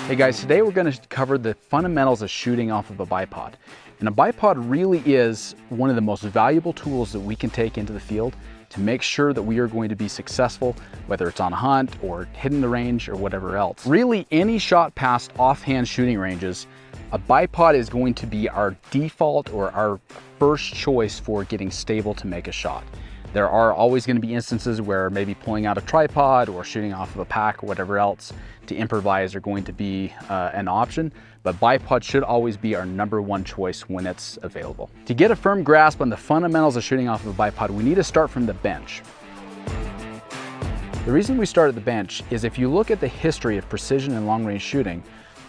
Hey guys, today we're going to cover the fundamentals of shooting off of a bipod. And a bipod really is one of the most valuable tools that we can take into the field to make sure that we are going to be successful, whether it's on a hunt or hitting the range or whatever else. Really, any shot past offhand shooting ranges, a bipod is going to be our default or our first choice for getting stable to make a shot. There are always going to be instances where maybe pulling out a tripod or shooting off of a pack or whatever else to improvise are going to be an option, but bipod should always be our #1 choice when it's available. To get a firm grasp on the fundamentals of shooting off of a bipod, we need to start from the bench. The reason we start at the bench is if you look at the history of precision and long-range shooting,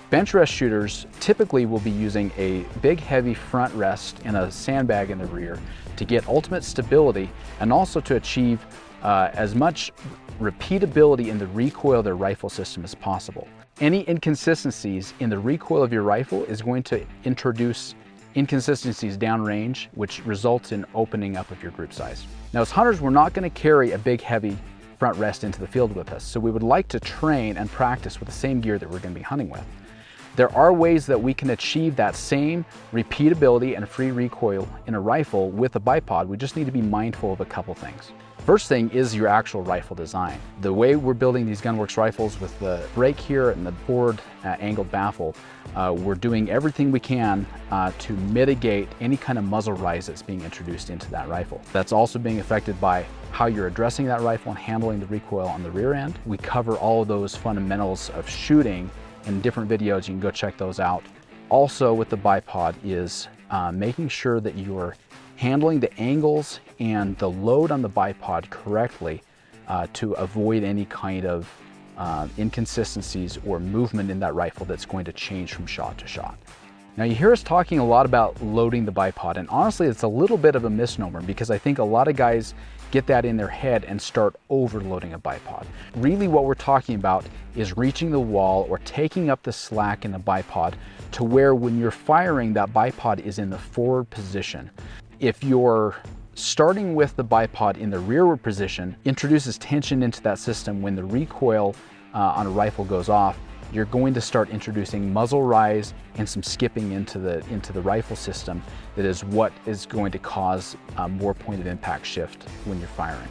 bench rest shooters typically will be using a big heavy front rest and a sandbag in the rear to get ultimate stability and also to achieve as much repeatability in the recoil of their rifle system as possible. Any inconsistencies in the recoil of your rifle is going to introduce inconsistencies downrange, which results in opening up of your group size. Now, as hunters, we're not going to carry a big heavy front rest into the field with us, so we would like to train and practice with the same gear that we're going to be hunting with. There are ways that we can achieve that same repeatability and free recoil in a rifle with a bipod. We just need to be mindful of a couple things. First thing is your actual rifle design. The way we're building these Gunworks rifles with the brake here and the forward angled baffle, we're doing everything we can to mitigate any kind of muzzle rise that's being introduced into that rifle. That's also being affected by how you're addressing that rifle and handling the recoil on the rear end. We cover all of those fundamentals of shooting in different videos. You can go check those out. Also with the bipod is making sure that you're handling the angles and the load on the bipod correctly to avoid any kind of inconsistencies or movement in that rifle that's going to change from shot to shot. Now, you hear us talking a lot about loading the bipod, and honestly it's a little bit of a misnomer because I think a lot of guys get that in their head and start overloading a bipod. Really what we're talking about is reaching the wall or taking up the slack in the bipod to where when you're firing, that bipod is in the forward position. If you're starting with the bipod in the rearward position, introduces tension into that system. When the recoil on a rifle goes off, you're going to start introducing muzzle rise and some skipping into the rifle system. That is what is going to cause more point of impact shift when you're firing.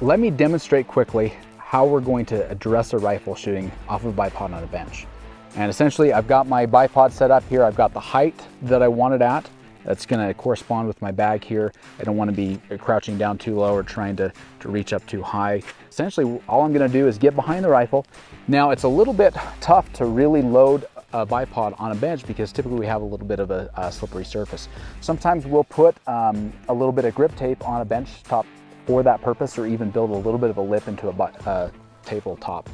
Let me demonstrate quickly how we're going to address a rifle shooting off of a bipod on a bench. And essentially I've got my bipod set up here. I've got the height that I want it at. That's going to correspond with my bag here. I don't want to be crouching down too low or trying to reach up too high. Essentially, all I'm going to do is get behind the rifle. Now, it's a little bit tough to really load a bipod on a bench because typically we have a little bit of a slippery surface. Sometimes we'll put a little bit of grip tape on a bench top for that purpose, or even build a little bit of a lip into a tabletop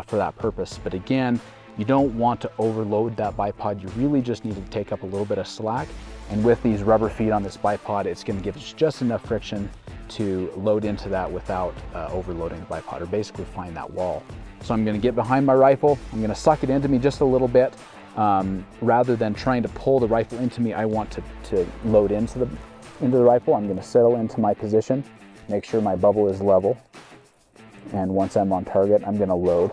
for that purpose. But again, you don't want to overload that bipod. You really just need to take up a little bit of slack. And with these rubber feet on this bipod, it's going to give us just enough friction to load into that without overloading the bipod, or basically find that wall. So I'm going to get behind my rifle. I'm going to suck it into me just a little bit. Rather than trying to pull the rifle into me, I want to load into the rifle. I'm going to settle into my position, make sure my bubble is level. And once I'm on target, I'm going to load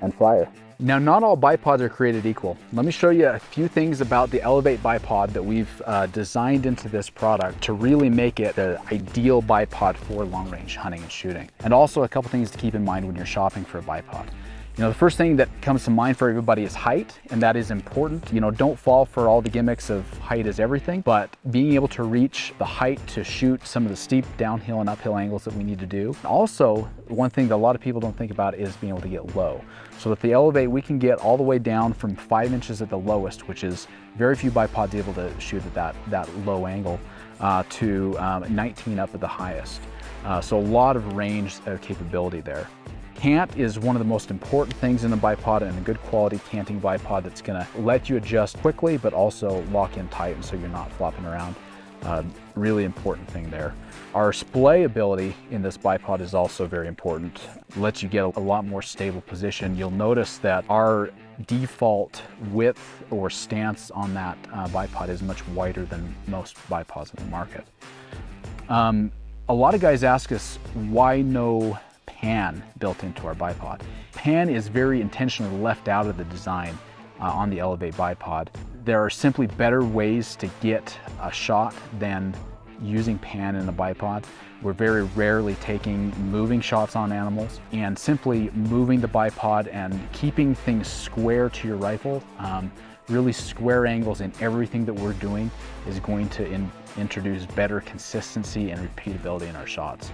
and fire. Now, not all bipods are created equal. Let me show you a few things about the Elevate bipod that we've designed into this product to really make it the ideal bipod for long-range hunting and shooting. And also a couple things to keep in mind when you're shopping for a bipod. You know, the first thing that comes to mind for everybody is height, and that is important. You know, don't fall for all the gimmicks of height is everything, but being able to reach the height to shoot some of the steep downhill and uphill angles that we need to do. Also, one thing that a lot of people don't think about is being able to get low. So with the Elevate, we can get all the way down from 5 inches at the lowest, which is very few bipods able to shoot at that low angle, to 19 up at the highest. So a lot of range capability there. Cant is one of the most important things in the bipod, and a good quality canting bipod that's going to let you adjust quickly but also lock in tight, and so you're not flopping around. Really important thing there. Our splay ability in this bipod is also very important. It lets you get a lot more stable position. You'll notice that our default width or stance on that bipod is much wider than most bipods in the market. A lot of guys ask us, why no pan built into our bipod. Pan is very intentionally left out of the design on the Elevate bipod. There are simply better ways to get a shot than using pan in a bipod. We're very rarely taking moving shots on animals, and simply moving the bipod and keeping things square to your rifle, really square angles in everything that we're doing, is going to introduce better consistency and repeatability in our shots.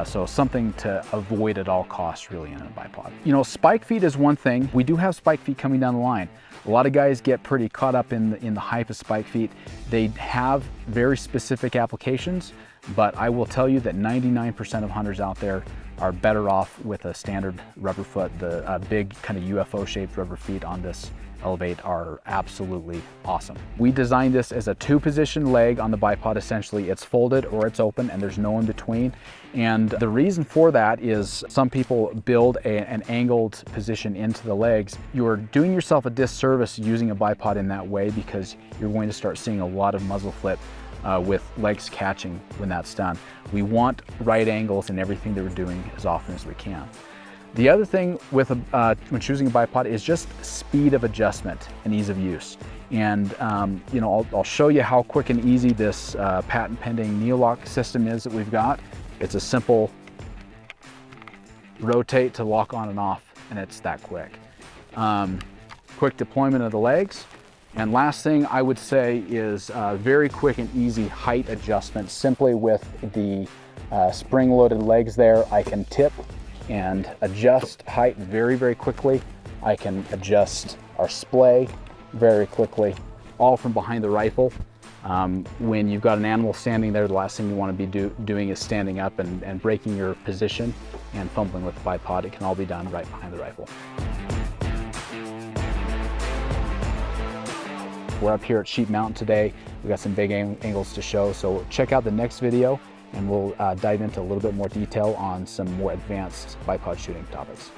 So something to avoid at all costs really in a bipod. You know, spike feet is one thing. We do have spike feet coming down the line. A lot of guys get pretty caught up in the hype of spike feet. They have very specific applications, but I will tell you that 99% of hunters out there are better off with a standard rubber foot. The big kind of UFO shaped rubber feet on this Elevate are absolutely awesome. We designed this as a 2-position leg on the bipod. Essentially, it's folded or it's open and there's no in between. And the reason for that is some people build an angled position into the legs. You're doing yourself a disservice using a bipod in that way, because you're going to start seeing a lot of muzzle flip with legs catching when that's done. We want right angles in everything that we're doing as often as we can. The other thing with when choosing a bipod is just speed of adjustment and ease of use. And you know, I'll show you how quick and easy this patent pending knee lock system is that we've got. It's a simple rotate to lock on and off, and it's that quick. Quick deployment of the legs. And last thing I would say is very quick and easy height adjustment. Simply with the spring-loaded legs there, I can tip and adjust height very, very quickly. I can adjust our splay very quickly, all from behind the rifle. When you've got an animal standing there, the last thing you want to be doing is standing up and breaking your position and fumbling with the bipod. It can all be done right behind the rifle. We're up here at Sheep Mountain today. We've got some big angles to show, so check out the next video and we'll dive into a little bit more detail on some more advanced bipod shooting topics.